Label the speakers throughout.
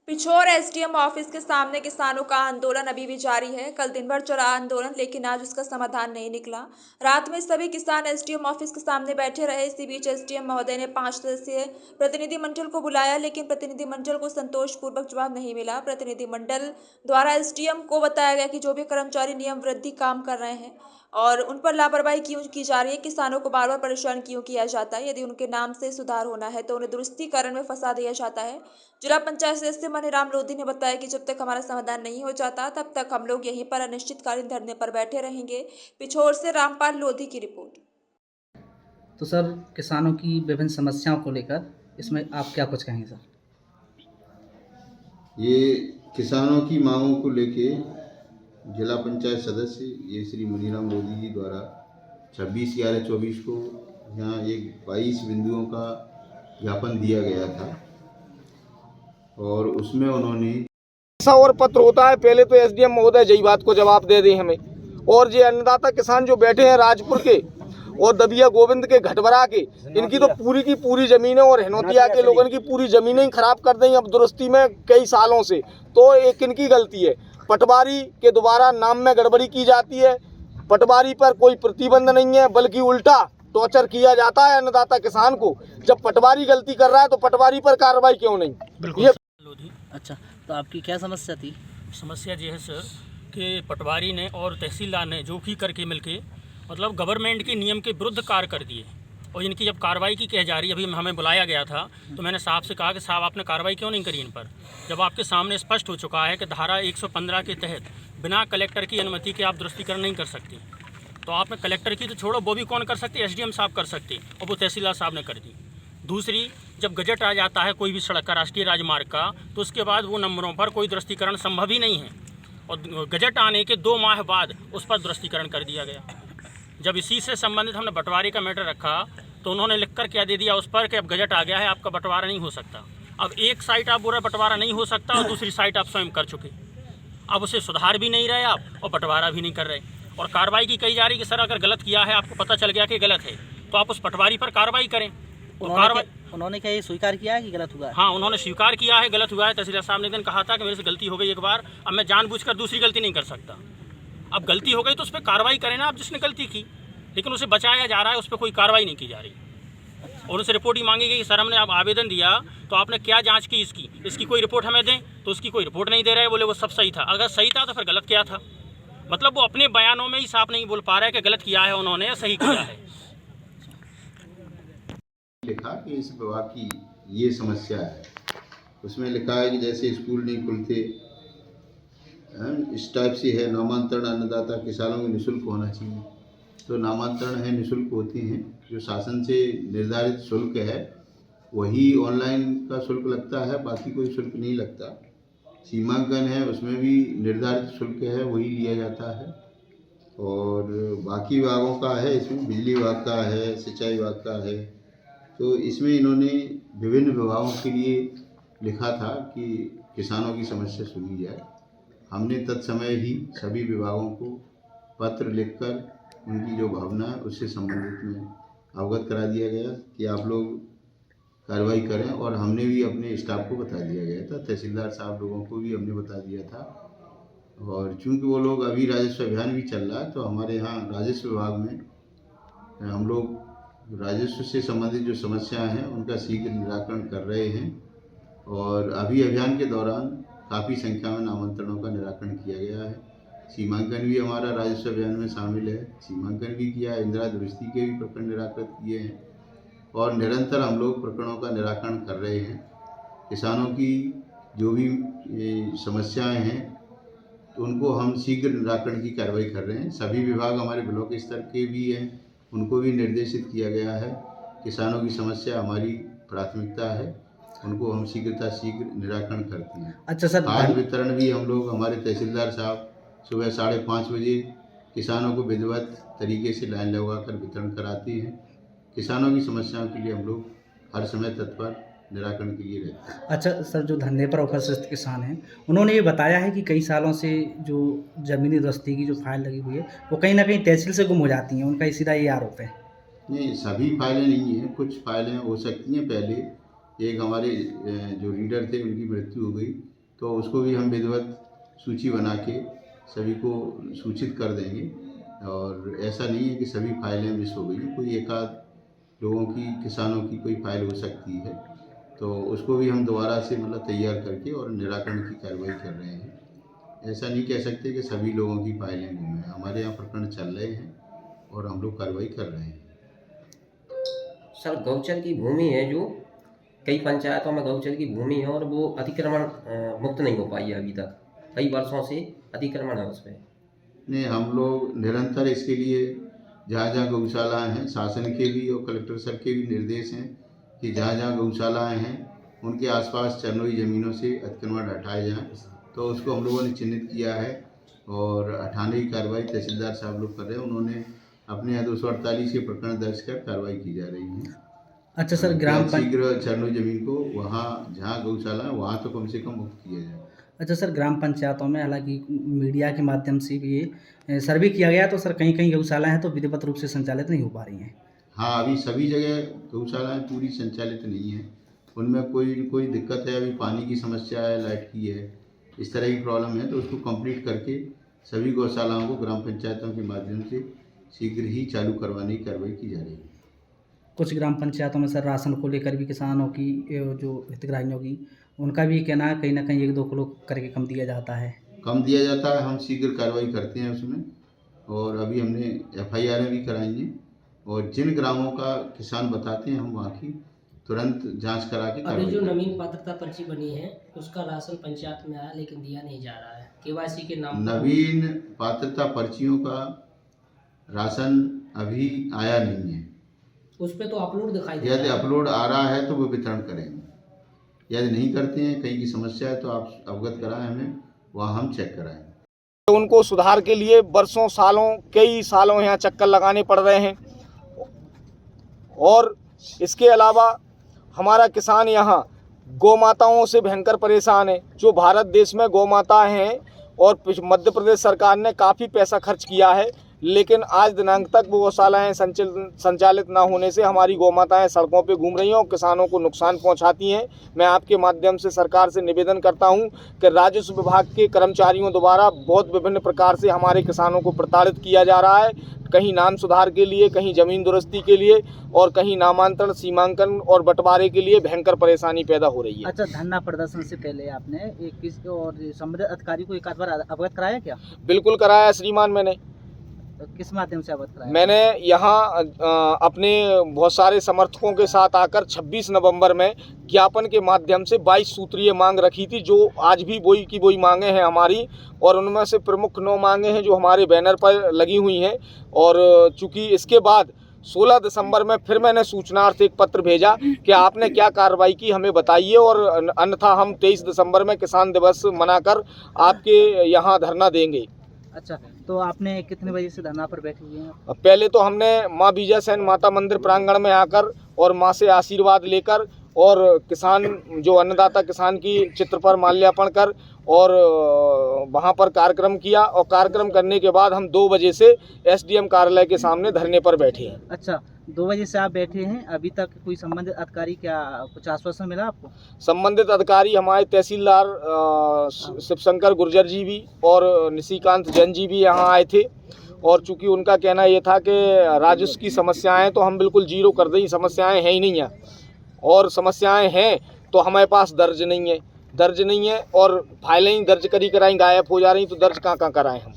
Speaker 1: Pichhore SDM office के सामने किसानों का आंदोलन अभी भी जारी है। कल दिन भर चला आंदोलन, लेकिन आज उसका समाधान नहीं निकला। रात में सभी किसान एसडीएम ऑफिस के सामने बैठे रहे। इसी बीच एसडीएम महोदय ने 5 सदस्यीय प्रतिनिधिमंडल को बुलाया, लेकिन प्रतिनिधिमंडल को संतोषपूर्वक जवाब नहीं मिला। प्रतिनिधिमंडल द्वारा एसडीएम को बताया गया कि जो भी कर्मचारी नियम विरुद्ध काम कर रहे हैं और उन पर लापरवाही क्यों की जा रही है, किसानों को बार बार परेशान क्यों किया जाता है, यदि उनके नाम से सुधार होना है तो उन्हें दुरुस्तीकरण में फंसा दिया जाता है। जिला पंचायत सदस्य मनीराम लोधी ने बताया कि जब तक हमारा समाधान नहीं हो जाता तब तक हम लोग यहीं पर अनिश्चितकालीन धरने पर बैठे रहेंगे। पिछोर से रामपाल लोधी की रिपोर्ट।
Speaker 2: तो सर, किसानों की विभिन्न समस्याओं को लेकर इसमें आप क्या कुछ कहेंगे सर?
Speaker 3: ये किसानों की मांगों को लेके जिला पंचायत सदस्य ये श्री मनीराम लोधी जी द्वारा 26/11/24 को यहाँ एक 22 बिंदुओं का ज्ञापन दिया गया था और उसमें उन्होंने
Speaker 4: और पत्र होता है। पहले तो एसडीएम महोदय यही बात को जवाब दे दें हमें, और ये अन्नदाता किसान जो बैठे हैं राजपुर के और दबिया गोविंद के घटबरा के, इनकी तो पूरी की पूरी ज़मीनें और हिनौतिया के लोगों की पूरी ज़मीनें ही खराब कर दें अब दुरुस्ती में कई सालों से। तो एक इनकी गलती है। पटवारी के दोबारा नाम में गड़बड़ी की जाती है। पटवारी पर कोई प्रतिबंध नहीं है, बल्कि उल्टा टॉर्चर किया जाता है अन्नदाता किसान को। जब पटवारी गलती कर रहा है तो पटवारी पर कार्रवाई क्यों नहीं? ये
Speaker 2: अच्छा, तो आपकी क्या समस्या थी?
Speaker 5: समस्या ये है सर कि पटवारी ने और तहसीलदार ने जो भी करके मिलके मतलब गवर्नमेंट के नियम के विरुद्ध कार्य कर दिए, और इनकी जब कार्रवाई की कह जा रही है, अभी हमें बुलाया गया था तो मैंने साहब से कहा कि साहब आपने कार्रवाई क्यों नहीं करी इन पर, जब आपके सामने स्पष्ट हो चुका है कि धारा 115 के तहत बिना कलेक्टर की अनुमति के आप दुरुस्तीकरण नहीं कर सकते। तो आपने कलेक्टर की तो छोड़ो, वो भी कौन कर सकते, एसडीएम साहब कर सकते, और वो तहसीलदार साहब ने कर दी। दूसरी, जब गजट आ जाता है कोई भी सड़क का, राष्ट्रीय राजमार्ग का, तो उसके बाद वो नंबरों पर कोई दुरुस्तीकरण संभव ही नहीं है, और गजट आने के 2 माह बाद उस पर दुरुस्तीकरण कर दिया गया। जब इसी से संबंधित हमने बंटवारे का मैटर रखा तो उन्होंने लिख कर क्या दे दिया उस पर कि अब गजट आ गया है, आपका बंटवारा नहीं हो सकता। अब एक साइट आप बोल रहे बंटवारा नहीं हो सकता और दूसरी साइट आप स्वयं कर चुके, अब उसे सुधार भी नहीं रहे आप और बंटवारा भी नहीं कर रहे, और कार्रवाई की कही जा रही कि सर अगर गलत किया है, आपको पता चल गया कि गलत है, तो आप उस पटवारी पर कार्रवाई करें।
Speaker 2: उन्होंने क्या ये स्वीकार किया है कि गलत हुआ है?
Speaker 5: हाँ, उन्होंने स्वीकार किया है गलत हुआ है। तहसीलदार साहब ने दिन कहा था कि मेरे से गलती हो गई एक बार, अब मैं जानबूझकर दूसरी गलती नहीं कर सकता। अब गलती हो गई तो उस पर कार्रवाई करें ना आप, जिसने गलती की, लेकिन उसे बचाया जा रहा है, उस पर कोई कार्रवाई नहीं की जा रही। और उनसे रिपोर्ट ही मांगी गई, सर हमने आप आवेदन दिया तो आपने क्या जांच की इसकी कोई रिपोर्ट हमें दें, तो उसकी कोई रिपोर्ट नहीं दे रहे। बोले वो सब सही था, अगर सही था तो फिर गलत क्या था? मतलब वो अपने बयानों में ही साफ नहीं बोल पा रहे कि गलत किया है उन्होंने या सही किया है।
Speaker 3: लिखा कि इस विभाग की ये समस्या है, उसमें लिखा है कि जैसे स्कूल नहीं खुलते, इस टाइप से है। नामांतरण अन्नदाता किसानों में निःशुल्क होना चाहिए, तो नामांतरण है निःशुल्क होते हैं। जो शासन से निर्धारित शुल्क है वही ऑनलाइन का शुल्क लगता है, बाकी कोई शुल्क नहीं लगता। सीमांकन है उसमें भी निर्धारित शुल्क है, वही लिया जाता है। और बाकी विभागों का है, इसमें बिजली विभाग का है, सिंचाई विभाग का है। तो इसमें इन्होंने विभिन्न विभागों के लिए लिखा था कि किसानों की समस्या सुनी जाए। हमने तत्समय ही सभी विभागों को पत्र लिखकर उनकी जो भावना है उससे संबंधित में अवगत करा दिया गया कि आप लोग कार्रवाई करें, और हमने भी अपने स्टाफ को बता दिया गया था, तहसीलदार साहब लोगों को भी हमने बता दिया था। और चूंकि वो लोग अभी राजस्व अभियान भी चल रहा है, तो हमारे यहाँ राजस्व विभाग में हम लोग राजस्व से संबंधित जो समस्याएं हैं उनका शीघ्र निराकरण कर रहे हैं। और अभी अभियान के दौरान काफ़ी संख्या में नामांतरणों का निराकरण किया गया है। सीमांकन भी हमारा राजस्व अभियान में शामिल है, सीमांकन भी किया है, इंदिरा दुरुस्ती के भी प्रकरण निराकृत किए हैं, और निरंतर हम लोग प्रकरणों का निराकरण कर रहे हैं। किसानों की जो भी समस्याएं हैं तो उनको हम शीघ्र निराकरण की कार्रवाई कर रहे हैं। सभी विभाग हमारे ब्लॉक स्तर के भी हैं, उनको भी निर्देशित किया गया है। किसानों की समस्या हमारी प्राथमिकता है, उनको हम शीघ्र निराकरण करते हैं।
Speaker 2: अच्छा सर,
Speaker 3: खाद वितरण भी हम लोग, हमारे तहसीलदार साहब सुबह 5:30 बजे किसानों को विधिवत तरीके से लाइन लगाकर वितरण कराते हैं। किसानों की समस्याओं के लिए हम लोग हर समय तत्पर निराकरण के लिए रहते हैं।
Speaker 2: अच्छा सर, जो धरने पर उपस्थित किसान हैं उन्होंने ये बताया है कि कई सालों से जो ज़मीनी दुरुस्ती की जो फाइल लगी हुई है वो कहीं ना कहीं तहसील से गुम हो जाती हैं, उनका सीधा ये आरोप है।
Speaker 3: नहीं, सभी फाइलें नहीं हैं, कुछ फाइलें हो सकती हैं। पहले एक हमारे जो रीडर थे उनकी मृत्यु हो गई, तो उसको भी हम विधिवत सूची बना के सभी को सूचित कर देंगे। और ऐसा नहीं है कि सभी फाइलें मिस हो गई, कोई एक आध लोगों की, किसानों की कोई फाइल हो सकती है, तो उसको भी हम दोबारा से मतलब तैयार करके और निराकरण की कार्रवाई कर रहे हैं। ऐसा नहीं कह सकते कि सभी लोगों की फाइलें गुम हैं, हमारे यहाँ प्रकरण चल रहे हैं और हम लोग कार्रवाई कर रहे हैं।
Speaker 6: सर, गौचर की भूमि है जो कई पंचायतों में गौचर की भूमि है और वो अतिक्रमण मुक्त नहीं हो पाई है अभी तक, कई वर्षों से अतिक्रमण है उस पर।
Speaker 3: नहीं, हम लोग निरंतर इसके लिए जहाँ जहाँ गौशालाएँ हैं, शासन के भी और कलेक्टर सर के भी निर्देश हैं कि जहाँ जहाँ गौशालाएँ हैं उनके आसपास चरनोई ज़मीनों से अतिक्रमण हटाए जाएँ। तो उसको हम लोगों ने चिन्हित किया है और हटाने की कार्रवाई तहसीलदार साहब लोग कर रहे हैं। उन्होंने अपने यहाँ 248 के प्रकरण दर्ज कर कार्रवाई की जा रही है।
Speaker 2: अच्छा सर, ग्राम
Speaker 3: शीघ्र चरनोई ज़मीन को वहाँ जहाँ गौशाला है वहाँ तो कम से कम मुक्त किया जाए।
Speaker 2: अच्छा सर, ग्राम पंचायतों में हालांकि मीडिया के माध्यम से भी ये सर्वे किया गया, तो सर कहीं कहीं गौशाला हैं तो विधिवत रूप से संचालित नहीं हो पा रही हैं।
Speaker 3: हाँ, अभी सभी जगह गौशालाएँ पूरी संचालित नहीं हैं, उनमें कोई दिक्कत है, अभी पानी की समस्या है, लाइट की है, इस तरह की प्रॉब्लम है। तो उसको कंप्लीट करके सभी गौशालाओं को ग्राम पंचायतों के माध्यम से शीघ्र ही चालू करवाने की कार्रवाई की जा रही है।
Speaker 2: कुछ ग्राम पंचायतों में सर राशन को लेकर भी किसानों की, जो हितग्राहियों की, उनका भी कहना है कहीं ना कहीं 1-2 किलो करके कम दिया जाता है।
Speaker 3: कम दिया जाता है, हम शीघ्र कार्रवाई करते हैं उसमें, और अभी हमने FIR भी कराई हैं और जिन ग्रामों का किसान बताते हैं हम वहाँ की तुरंत जांच करा के
Speaker 7: अभी जो नवीन पात्रता पर्ची बनी है उसका राशन पंचायत में आया लेकिन दिया नहीं जा रहा है, KYC के नाम पर।
Speaker 3: नवीन पात्रता पर्चियों का राशन अभी आया नहीं है,
Speaker 7: उस पे तो अपलोड दिखाई दे
Speaker 3: यदि
Speaker 7: रहा है।
Speaker 3: अपलोड आ रहा है तो वो वितरण करेंगे, यदि नहीं करते हैं, कहीं की समस्या है तो आप अवगत कराएं हमें, वहाँ हम चेक कराएंगे।
Speaker 4: उनको सुधार के लिए वर्षों सालों कई सालों यहाँ चक्कर लगाने पड़ रहे हैं। और इसके अलावा हमारा किसान यहाँ गौ माताओं से भयंकर परेशान है। जो भारत देश में गौ माता हैं और मध्य प्रदेश सरकार ने काफ़ी पैसा खर्च किया है, लेकिन आज दिनांक तक वो गौशालाएँ संचालित ना होने से हमारी गौ माताएँ सड़कों पे घूम रही हैं और किसानों को नुकसान पहुंचाती हैं। मैं आपके माध्यम से सरकार से निवेदन करता हूं कि राजस्व विभाग के कर्मचारियों द्वारा बहुत विभिन्न प्रकार से हमारे किसानों को प्रताड़ित किया जा रहा है, कहीं नाम सुधार के लिए, कहीं ज़मीन दुरुस्ती के लिए और कहीं नामांतरण, सीमांकन और बंटवारे के लिए भयंकर परेशानी पैदा हो रही है।
Speaker 2: अच्छा, धरना प्रदर्शन से पहले आपने किस और संबंधित अधिकारी को एक आध बार अवगत कराया क्या?
Speaker 4: बिल्कुल कराया श्रीमान, मैंने।
Speaker 2: किस माध्यम से अवगत कराया?
Speaker 4: मैंने यहाँ अपने बहुत सारे समर्थकों के साथ आकर 26 नवंबर में ज्ञापन के माध्यम से 22 सूत्रीय मांग रखी थी, जो आज भी वही की वही मांगे हैं हमारी, और उनमें से प्रमुख 9 मांगे हैं जो हमारे बैनर पर लगी हुई हैं। और चूँकि इसके बाद 16 दिसंबर में फिर मैंने सूचनार्थ एक पत्र भेजा कि आपने क्या कार्रवाई की हमें बताइए, और अन्यथा हम 23 दिसंबर में किसान दिवस मनाकर आपके यहाँ धरना देंगे।
Speaker 2: अच्छा, तो आपने कितने बजे से धरना पर बैठे हुए हैं?
Speaker 4: पहले तो हमने माँ बीजासेन माता मंदिर प्रांगण में आकर और माँ से आशीर्वाद लेकर और किसान जो अन्नदाता किसान की चित्र पर माल्यार्पण कर और वहाँ पर कार्यक्रम किया, और कार्यक्रम करने के बाद हम 2 बजे से SDM कार्यालय के सामने धरने पर बैठे हैं।
Speaker 2: अच्छा, 2 बजे से आप बैठे हैं, अभी तक कोई संबंधित अधिकारी क्या कुछ आश्वासन मिला आपको?
Speaker 4: संबंधित अधिकारी हमारे तहसीलदार शिवशंकर गुर्जर जी भी और निशिकांत जैन जी भी यहाँ आए थे, और चूंकि उनका कहना ये था कि राजस्व की समस्याएं तो हम बिल्कुल जीरो कर दें, समस्याएं हैं ही नहीं हैं, और समस्याएं हैं तो हमारे पास दर्ज नहीं है और फाइलें ही दर्ज कराई गायब हो जा रही, तो दर्ज कहाँ कराएं हम।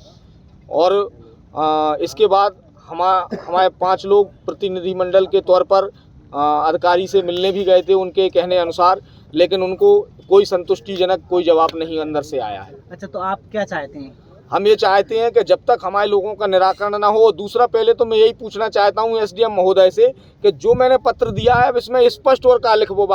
Speaker 4: और इसके बाद हमारे 5 लोग प्रतिनिधिमंडल के तौर पर अधिकारी से मिलने भी गए थे उनके कहने अनुसार, लेकिन उनको कोई संतुष्टिजनक कोई जवाब नहीं अंदर से आया है।
Speaker 2: अच्छा, तो आप क्या चाहते हैं?
Speaker 4: हम ये चाहते हैं कि जब तक हमारे लोगों का निराकरण ना हो। दूसरा, पहले तो मैं यही पूछना चाहता हूँ SDM महोदय से कि जो मैंने पत्र दिया है इसमें स्पष्ट और कालिख वो